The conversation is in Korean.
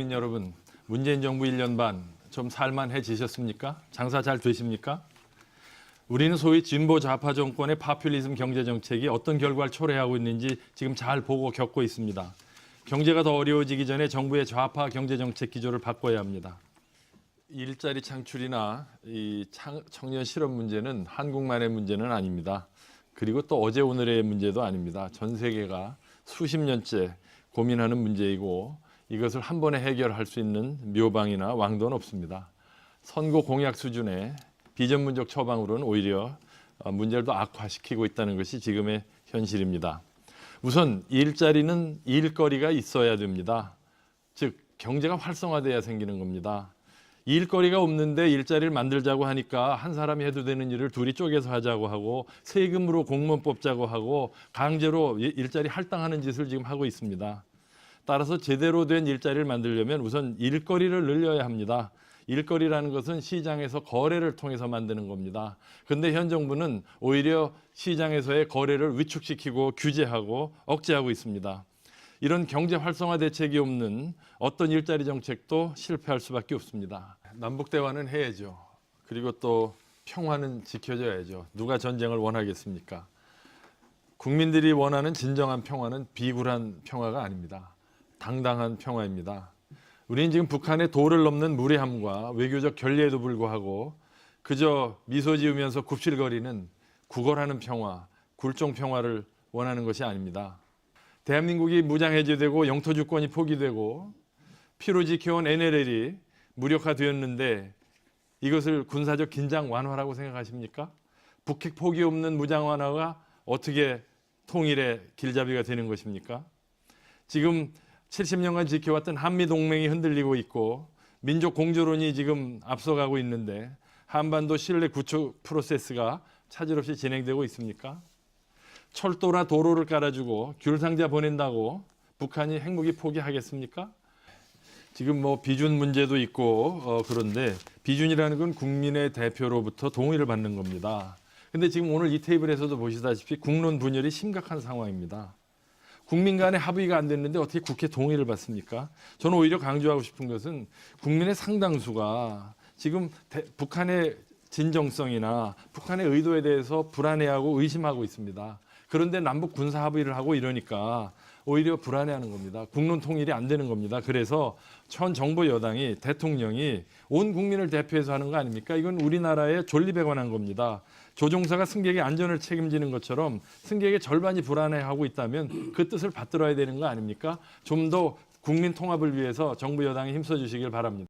국민 여러분, 문재인 정부 1년 반 좀 살만해지셨습니까? 장사 잘 되십니까? 우리는 소위 진보 좌파 정권의 파퓰리즘 경제 정책이 어떤 결과를 초래하고 있는지 지금 잘 보고 겪고 있습니다. 경제가 더 어려워지기 전에 정부의 좌파 경제 정책 기조를 바꿔야 합니다. 일자리 창출이나 이 청년 실업 문제는 한국만의 문제는 아닙니다. 그리고 또 어제 오늘의 문제도 아닙니다. 전 세계가 수십 년째 고민하는 문제이고 이것을 한 번에 해결할 수 있는 묘방이나 왕도는 없습니다. 선거 공약 수준의 비전문적 처방으로는 오히려 문제를 더 악화시키고 있다는 것이 지금의 현실입니다. 우선 일자리는 일거리가 있어야 됩니다. 즉 경제가 활성화돼야 생기는 겁니다. 일거리가 없는데 일자리를 만들자고 하니까 한 사람이 해도 되는 일을 둘이 쪼개서 하자고 하고 세금으로 공무원 뽑자고 하고 강제로 일자리 할당하는 짓을 지금 하고 있습니다. 따라서 제대로 된 일자리를 만들려면 우선 일거리를 늘려야 합니다. 일거리라는 것은 시장에서 거래를 통해서 만드는 겁니다. 그런데 현 정부는 오히려 시장에서의 거래를 위축시키고 규제하고 억제하고 있습니다. 이런 경제 활성화 대책이 없는 어떤 일자리 정책도 실패할 수밖에 없습니다. 남북 대화는 해야죠. 그리고 또 평화는 지켜져야죠. 누가 전쟁을 원하겠습니까? 국민들이 원하는 진정한 평화는 비굴한 평화가 아닙니다. 당당한 평화입니다. 우리는 지금 북한의 도를 넘는 무례함과 외교적 결례에도 불구하고 그저 미소 지으면서 굽실거리는 구걸하는 평화, 굴종 평화를 원하는 것이 아닙니다. 대한민국이 무장해제되고 영토 주권이 포기되고 피로 지켜온 NLL이 무력화되었는데 이것을 군사적 긴장 완화라고 생각하십니까? 북핵 포기 없는 무장 완화가 어떻게 통일의 길잡이가 되는 것입니까? 지금 70년간 지켜왔던 한미동맹이 흔들리고 있고 민족 공조론이 지금 앞서가고 있는데 한반도 신뢰 구축 프로세스가 차질 없이 진행되고 있습니까? 철도나 도로를 깔아주고 귤상자 보낸다고 북한이 핵무기 포기하겠습니까? 지금 뭐 비준 문제도 있고 그런데 비준이라는 건 국민의 대표로부터 동의를 받는 겁니다. 근데 지금 오늘 이 테이블에서도 보시다시피 국론 분열이 심각한 상황입니다. 국민 간의 합의가 안 됐는데 어떻게 국회 동의를 받습니까? 저는 오히려 강조하고 싶은 것은 국민의 상당수가 지금 북한의 진정성이나 북한의 의도에 대해서 불안해하고 의심하고 있습니다. 그런데 남북 군사 합의를 하고 이러니까 오히려 불안해하는 겁니다. 국론 통일이 안 되는 겁니다. 그래서 현 정부 여당이 대통령이 온 국민을 대표해서 하는 거 아닙니까? 이건 우리나라의 존립에 관한 겁니다. 조종사가 승객의 안전을 책임지는 것처럼 승객의 절반이 불안해하고 있다면 그 뜻을 받들어야 되는 거 아닙니까? 좀 더 국민 통합을 위해서 정부 여당이 힘써 주시길 바랍니다.